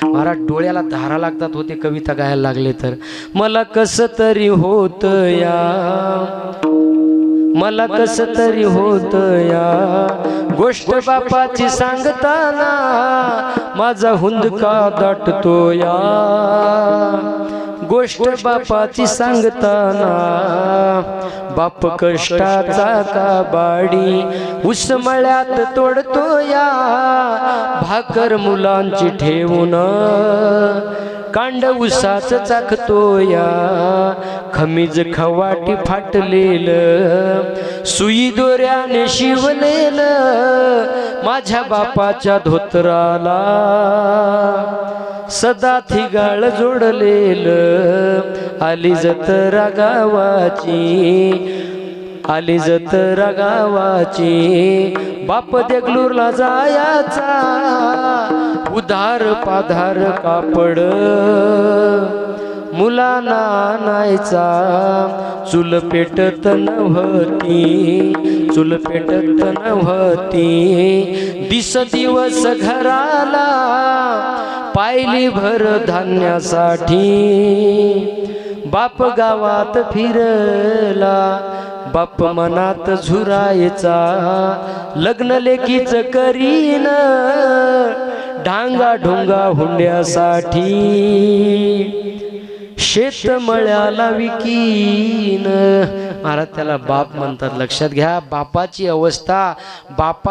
महाराज डोळ्याला धारा लागतात होते कविता गायला लागले तर. मला कस तरी होत या, मला कस तरी होत या, गोष्ट बापाची सांगताना माझा हुंदका दाटतो या, गोष्ट बापाची सांगताना. बाप कष्टाचा काबाडी उसमळ्यात तोडतो या, भाकर मुलांची ठेवून कांड उसाच चाकतो या, खमीज खवाटी फाटलेलं सुई दोऱ्याने शिवलेलं माझ्या बापाच्या धोतराला, सदा थिगाळ जोडलेलं. आली जत्रा गावाची, आली जत्रा गावाची, बाप देगलूरला जायाचा, उधार पाधार कापड मुलांना आणायचा. चूल पेटत नव्हती, चूल पेटत नव्हती, दिस दिवस घराला पायली भर धान्यासाठी. बाप गावात फिरला, बाप मनात झुरायचा, लग्न लेकीच करीन ढांगा ढोंगा हुंड्यासाठी, शेत मळ्याला विकीन. महाराज त्याला बाप म्हणतात. लक्षात घ्या बापाची अवस्था. बापा